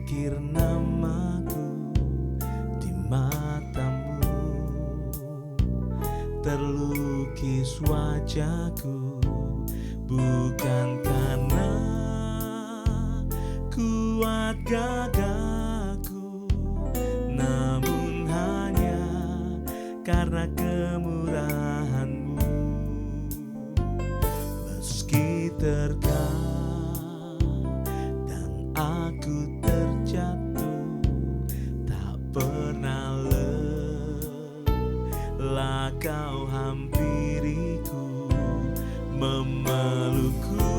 Terukir namaku di matamu, terlukis wajahku, bukan karena kuat gagahku, namun hanya karena kemurahan-Mu. Meski terkadang aku terjatuh, tak pernah lelah Kau hampiriku, memelukku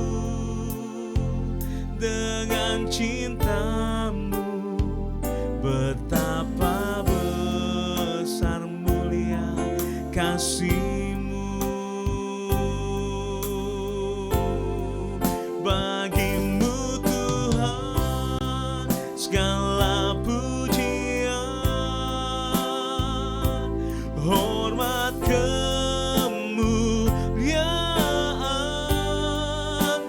dengan cinta-Mu. Betapa besar mulia kasih-Mu. Bagi-Mu Tuhan segala pujian, hormat, kemuliaan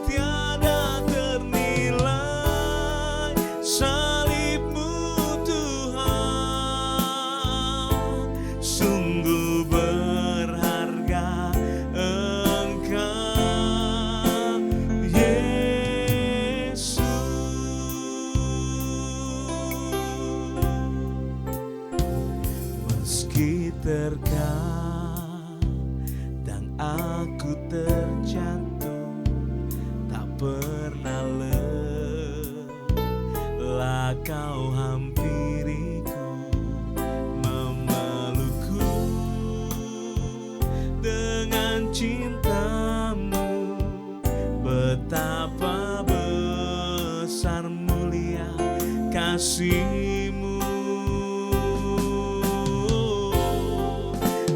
tiada ternilai. Salib-Mu Tuhan, sungguh berharga Engkau Yesus. Meski terkadang aku terjatuh, tak pernah lelah Kau hampiriku, memelukku dengan cinta-Mu. Betapa besar mulia kasih-Mu.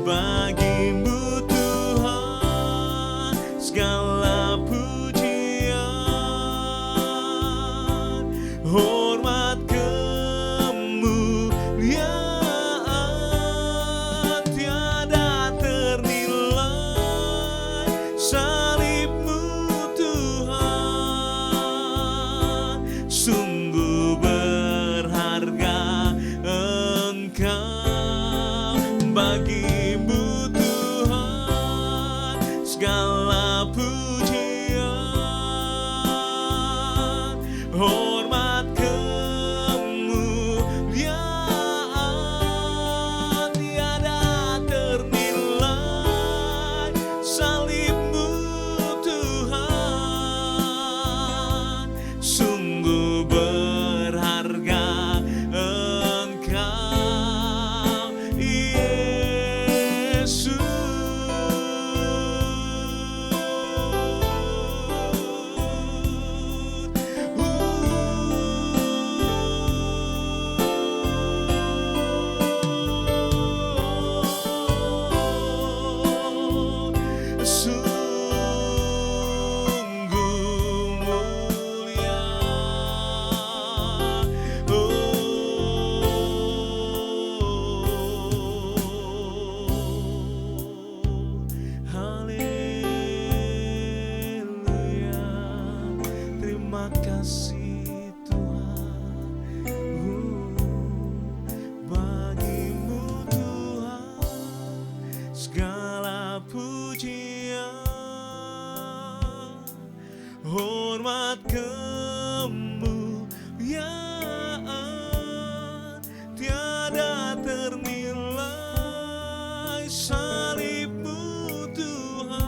Bagi-Mu Tuhan segala pujian, hormat, kemuliaan tiada ternilai. Salib-Mu Tuhan, sungguh berharga Engkau. Bagi-Mu Tuhan segala pujian, hormat, kemuliaan tiada ternilai. Salib-Mu Tuhan, sungguh berharga Engkau Yesus. Sungguh mulia, haleluya. Terima kasih Tuhan. Bagi-Mu Tuhan segala pujian, hormat, kemuliaan tiada ternilai. Salib-Mu Tuhan,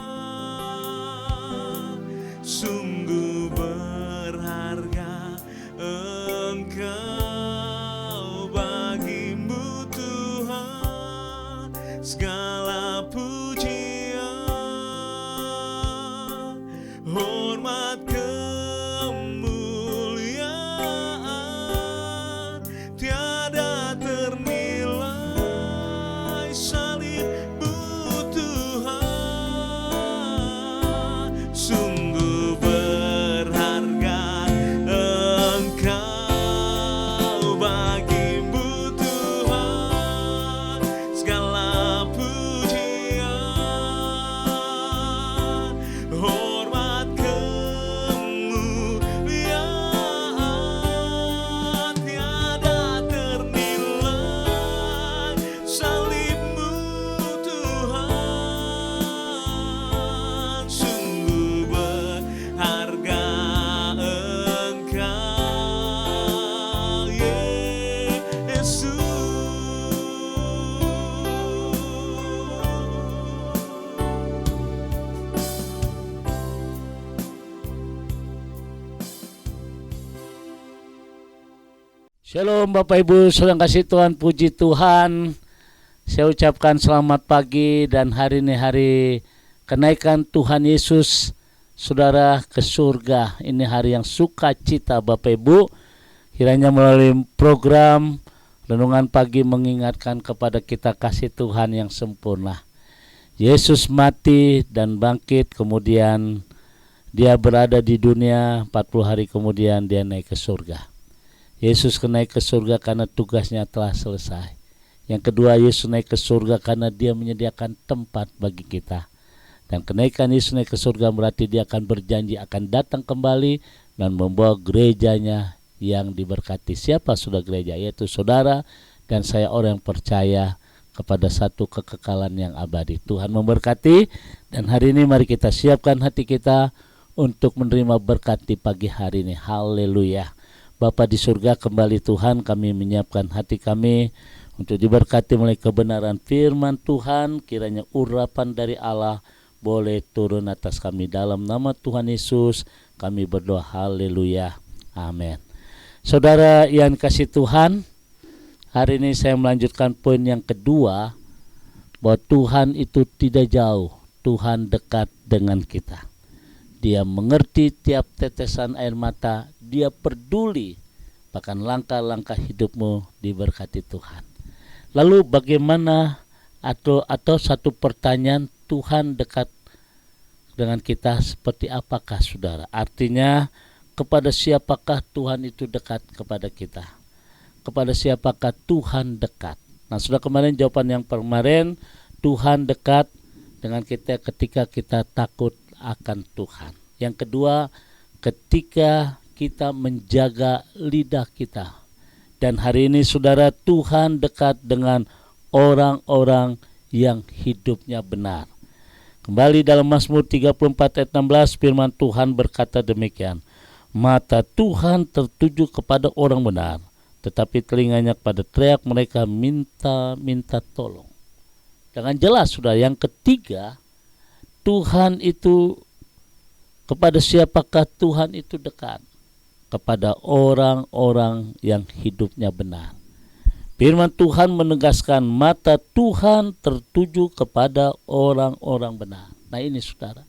sungguh berharga Engkau. Bagi-Mu Tuhan segala pujian, hormat, kemuliaan Shalom Bapak Ibu, saudara kasih Tuhan, puji Tuhan. Saya ucapkan selamat pagi dan hari ini hari kenaikan Tuhan Yesus, saudara, ke surga. Ini hari yang sukacita Bapak Ibu. Kiranya melalui program Renungan Pagi mengingatkan kepada kita kasih Tuhan yang sempurna. Yesus mati dan bangkit, kemudian dia berada di dunia 40 hari kemudian dia naik ke surga. Yesus naik ke surga karena tugasnya telah selesai. Yang kedua, Yesus naik ke surga karena dia menyediakan tempat bagi kita. Dan kenaikan Yesus naik ke surga berarti dia akan berjanji akan datang kembali dan membawa gerejanya yang diberkati. Siapa sudah gereja? Yaitu saudara dan saya, orang yang percaya kepada satu kekekalan yang abadi. Tuhan memberkati, dan hari ini mari kita siapkan hati kita untuk menerima berkat di pagi hari ini. Haleluya. Bapa di surga, kembali Tuhan kami menyiapkan hati kami untuk diberkati melalui kebenaran firman Tuhan. Kiranya urapan dari Allah boleh turun atas kami. Dalam nama Tuhan Yesus kami berdoa, haleluya, amin. Saudara yang kasih Tuhan, hari ini saya melanjutkan poin yang kedua, bahwa Tuhan itu tidak jauh, Tuhan dekat dengan kita. Dia mengerti tiap tetesan air mata, dia peduli, bahkan langkah-langkah hidupmu diberkati Tuhan. Lalu bagaimana atau satu pertanyaan, Tuhan dekat dengan kita seperti apakah saudara? Artinya kepada siapakah Tuhan itu dekat kepada kita? Kepada siapakah Tuhan dekat? Nah, sudah kemarin jawaban yang kemarin, Tuhan dekat dengan kita ketika kita takut akan Tuhan. Yang kedua, ketika kita menjaga lidah kita. Dan hari ini saudara, Tuhan dekat dengan orang-orang yang hidupnya benar. Kembali dalam Mazmur 34 ayat 16, firman Tuhan berkata demikian. Mata Tuhan tertuju kepada orang benar, tetapi telinganya kepada teriak mereka minta tolong. Dengan jelas saudara. Yang ketiga, Tuhan itu, kepada siapakah Tuhan itu dekat? Kepada orang-orang yang hidupnya benar. Firman Tuhan menegaskan mata Tuhan tertuju kepada orang-orang benar. Nah ini saudara,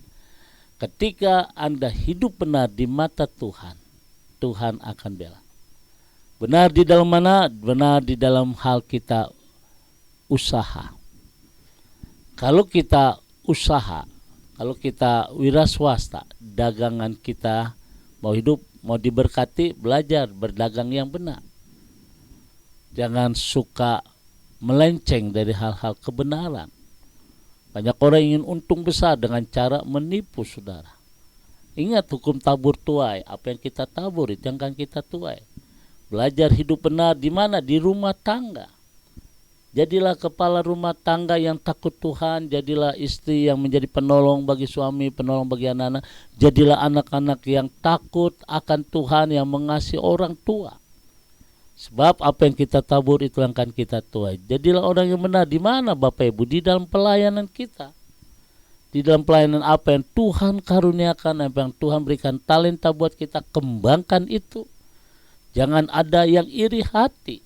ketika Anda hidup benar di mata Tuhan, Tuhan akan bela. Benar di dalam mana? Benar di dalam hal kita usaha. Kalau kita usaha, kalau kita wira swasta, dagangan kita mau hidup, mau diberkati, belajar berdagang yang benar. Jangan suka melenceng dari hal-hal kebenaran. Banyak orang ingin untung besar dengan cara menipu saudara. Ingat hukum tabur tuai, apa yang kita tabur itu yang akan kita tuai. Belajar hidup benar di mana? Di rumah tangga. Jadilah kepala rumah tangga yang takut Tuhan. Jadilah istri yang menjadi penolong bagi suami, penolong bagi anak-anak. Jadilah anak-anak yang takut akan Tuhan, yang mengasihi orang tua. Sebab apa yang kita tabur itu yang akan kita tuai. Jadilah orang yang benar di mana Bapak Ibu? Di dalam pelayanan kita. Di dalam pelayanan apa yang Tuhan karuniakan, apa yang Tuhan berikan talenta buat kita, kembangkan itu. Jangan ada yang iri hati.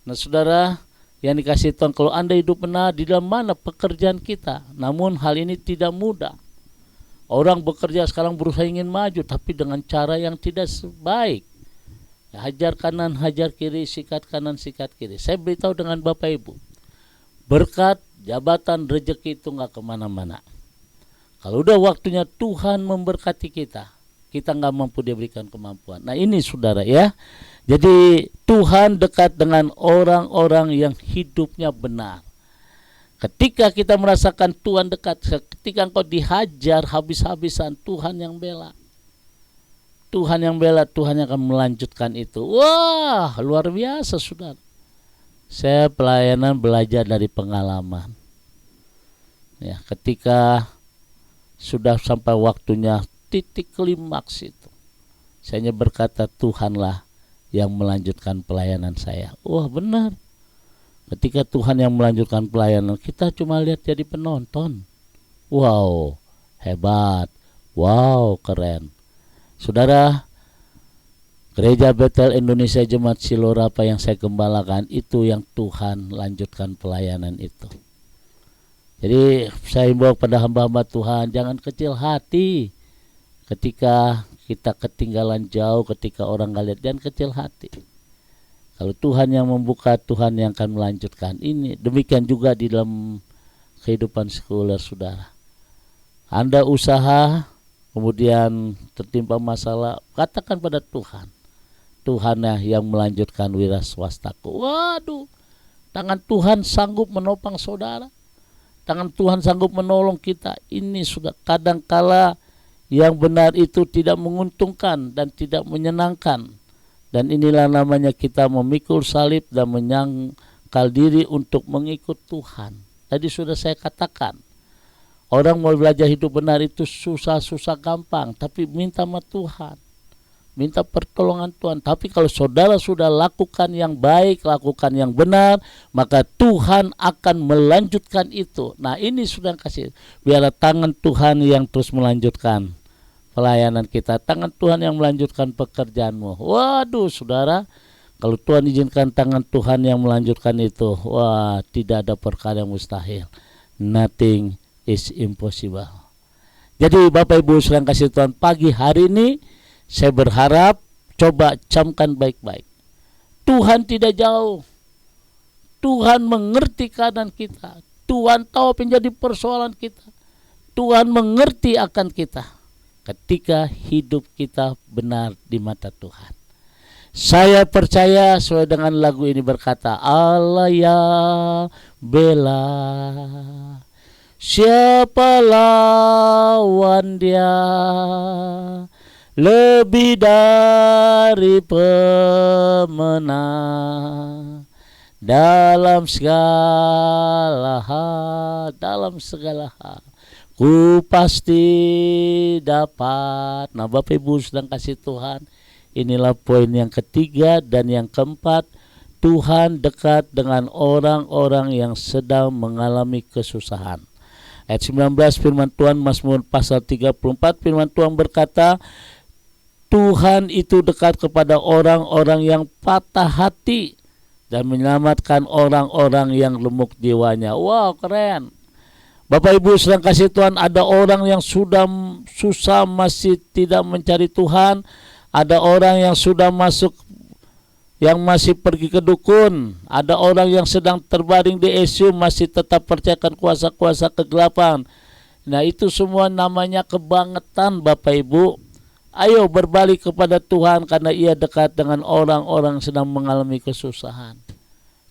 Nah saudara yang dikasih Tuhan, kalau Anda hidup benar di dalam mana pekerjaan kita. Namun hal ini tidak mudah. Orang bekerja sekarang berusaha ingin maju, tapi dengan cara yang tidak baik. Ya, hajar kanan, hajar kiri, sikat kanan, sikat kiri. Saya beritahu dengan Bapak Ibu, berkat, jabatan, rezeki itu gak kemana-mana. Kalau udah waktunya Tuhan memberkati kita, kita gak mampu dia berikan kemampuan. Nah ini saudara ya. Jadi Tuhan dekat dengan orang-orang yang hidupnya benar. Ketika kita merasakan Tuhan dekat, ketika engkau dihajar habis-habisan, Tuhan yang bela. Tuhan yang bela, Tuhan yang akan melanjutkan itu. Wah, luar biasa saudara. Saya pelayanan belajar dari pengalaman. Ya, ketika sudah sampai waktunya titik klimaks itu, saya hanya berkata Tuhanlah yang melanjutkan pelayanan saya. Wah benar. Ketika Tuhan yang melanjutkan pelayanan, kita cuma lihat jadi penonton. Wow, hebat. Wow, keren. Saudara, Gereja Betel Indonesia Jemaat Silorapa yang saya gembalakan, itu yang Tuhan lanjutkan pelayanan itu. Jadi saya himbau pada hamba-hamba Tuhan, jangan kecil hati ketika kita ketinggalan jauh, ketika orang gak lihat, jangan kecil hati. Kalau Tuhan yang membuka, Tuhan yang akan melanjutkan ini. Demikian juga di dalam kehidupan sekuler, saudara. Anda usaha, kemudian tertimpa masalah, katakan pada Tuhan, Tuhanlah yang melanjutkan wira swastaku. Waduh, tangan Tuhan sanggup menopang saudara. Tangan Tuhan sanggup menolong kita. Ini sudah kadangkala yang benar itu tidak menguntungkan dan tidak menyenangkan. Dan inilah namanya kita memikul salib dan menyangkal diri untuk mengikut Tuhan. Tadi sudah saya katakan, orang mau belajar hidup benar itu susah-susah gampang, tapi minta sama Tuhan, minta pertolongan Tuhan. Tapi kalau saudara sudah lakukan yang baik, lakukan yang benar, maka Tuhan akan melanjutkan itu. Nah, ini sudah kasih, biar tangan Tuhan yang terus melanjutkan pelayanan kita, tangan Tuhan yang melanjutkan pekerjaanmu. Waduh, saudara, kalau Tuhan izinkan tangan Tuhan yang melanjutkan itu, wah, tidak ada perkara yang mustahil. Nothing is impossible. Jadi Bapak Ibu sedang kasih Tuhan, pagi hari ini saya berharap coba camkan baik-baik. Tuhan tidak jauh. Tuhan mengerti keadaan kita. Tuhan tahu apa yang jadi persoalan kita. Tuhan mengerti akan kita ketika hidup kita benar di mata Tuhan. Saya percaya sesuai dengan lagu ini berkata, Allah ya bela, siapa lawan dia, lebih dari pemenang dalam segala hal, ku pasti dapat. Nah, Bapak Ibu sedang kasih Tuhan, inilah poin yang ketiga dan yang keempat. Tuhan dekat dengan orang-orang yang sedang mengalami kesusahan. Ayat 19 firman Tuhan, Mazmur pasal 34, firman Tuhan berkata, Tuhan itu dekat kepada orang-orang yang patah hati dan menyelamatkan orang-orang yang lemuk jiwanya. Wow, keren. Bapak Ibu sedang kasih Tuhan, ada orang yang sudah susah masih tidak mencari Tuhan. Ada orang yang sudah masuk, yang masih pergi ke dukun. Ada orang yang sedang terbaring di ICU masih tetap percayakan kuasa-kuasa kegelapan. Nah, itu semua namanya kebangetan, Bapak Ibu. Ayo berbalik kepada Tuhan karena Ia dekat dengan orang-orang sedang mengalami kesusahan.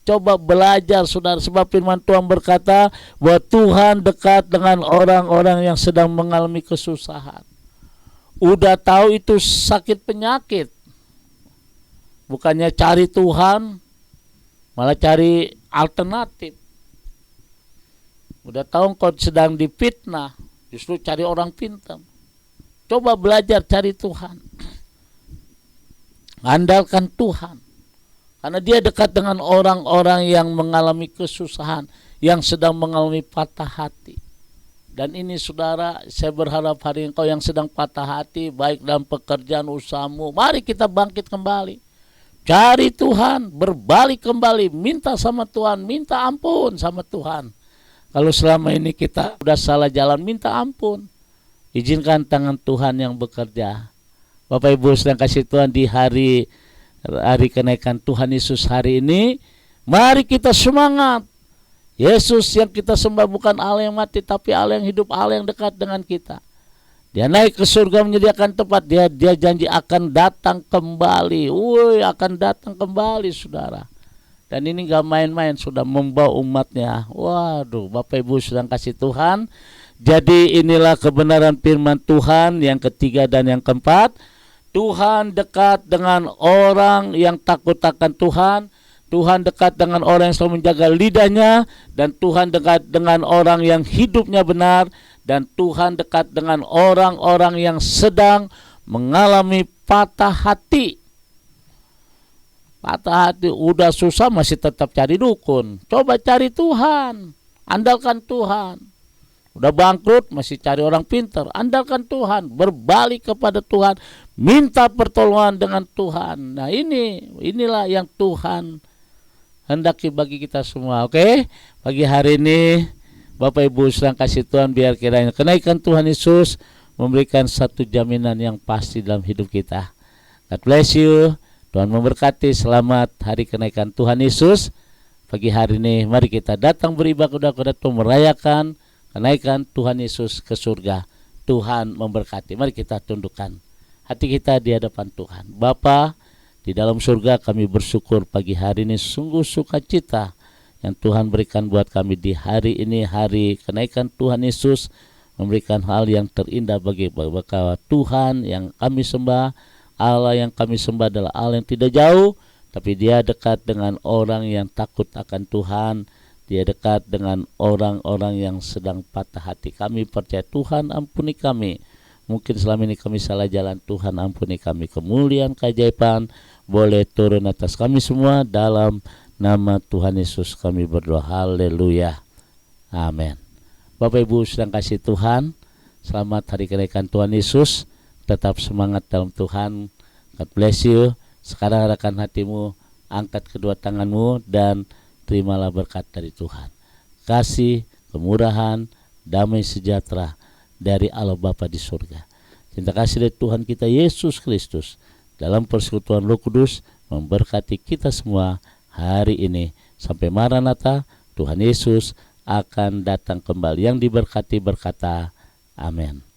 Coba belajar, saudara, sebab firman Tuhan berkata bahwa Tuhan dekat dengan orang-orang yang sedang mengalami kesusahan. Udah tahu itu sakit penyakit, bukannya cari Tuhan, malah cari alternatif. Udah tahu kau sedang difitnah, justru cari orang pintar. Coba belajar cari Tuhan, andalkan Tuhan, karena Dia dekat dengan orang-orang yang mengalami kesusahan, yang sedang mengalami patah hati. Dan ini saudara, saya berharap hari ini kau yang sedang patah hati, baik dalam pekerjaan usahamu, mari kita bangkit kembali. Cari Tuhan, berbalik kembali, minta sama Tuhan, minta ampun sama Tuhan. Kalau selama ini kita sudah salah jalan, minta ampun. Izinkan tangan Tuhan yang bekerja. Bapak Ibu sedang kasih Tuhan, di hari kenaikan Tuhan Yesus hari ini, mari kita semangat. Yesus yang kita sembah bukan Allah yang mati, tapi Allah yang hidup, Allah yang dekat dengan kita. Dia naik ke surga menyediakan tempat. Dia janji akan datang kembali. Akan datang kembali, saudara. Dan ini gak main-main, sudah membawa umatnya. Waduh, Bapak Ibu sedang kasih Tuhan. Jadi inilah kebenaran firman Tuhan yang ketiga dan yang keempat. Tuhan dekat dengan orang yang takut akan Tuhan. Tuhan dekat dengan orang yang selalu menjaga lidahnya, dan Tuhan dekat dengan orang yang hidupnya benar, dan Tuhan dekat dengan orang-orang yang sedang mengalami patah hati. Patah hati, udah susah masih tetap cari dukun. Coba cari Tuhan, andalkan Tuhan. Udah bangkrut, masih cari orang pintar. Andalkan Tuhan, berbalik kepada Tuhan, minta pertolongan dengan Tuhan. Nah inilah yang Tuhan hendaki bagi kita semua. Oke, pagi hari ini Bapak Ibu sedang kasih Tuhan, biar kiranya kenaikan Tuhan Yesus memberikan satu jaminan yang pasti dalam hidup kita. God bless you. Tuhan memberkati. Selamat hari kenaikan Tuhan Yesus. Pagi hari ini mari kita datang beribadah kepada Tuhan, merayakan kenaikan Tuhan Yesus ke surga. Tuhan memberkati. Mari kita tundukkan hati kita di hadapan Tuhan. Bapa di dalam surga, kami bersyukur pagi hari ini sungguh sukacita yang Tuhan berikan buat kami di hari ini, hari kenaikan Tuhan Yesus, memberikan hal yang terindah bagi Tuhan yang kami sembah. Allah yang kami sembah adalah Allah yang tidak jauh, tapi Dia dekat dengan orang yang takut akan Tuhan. Dia dekat dengan orang-orang yang sedang patah hati. Kami percaya Tuhan ampuni kami. Mungkin selama ini kami salah jalan, Tuhan ampuni kami. Kemuliaan keajaiban boleh turun atas kami semua. Dalam nama Tuhan Yesus kami berdoa. Haleluya. Amin. Bapak Ibu sedang kasih Tuhan, selamat hari kenaikan Tuhan Yesus. Tetap semangat dalam Tuhan. God bless you. Sekarang arahkan hatimu, angkat kedua tanganmu, dan terimalah berkat dari Tuhan. Kasih, kemurahan, damai sejahtera dari Allah Bapa di surga. Cinta kasih dari Tuhan kita Yesus Kristus dalam persekutuan Roh Kudus memberkati kita semua hari ini. Sampai Maranatha, Tuhan Yesus akan datang kembali. Yang diberkati berkata, amin.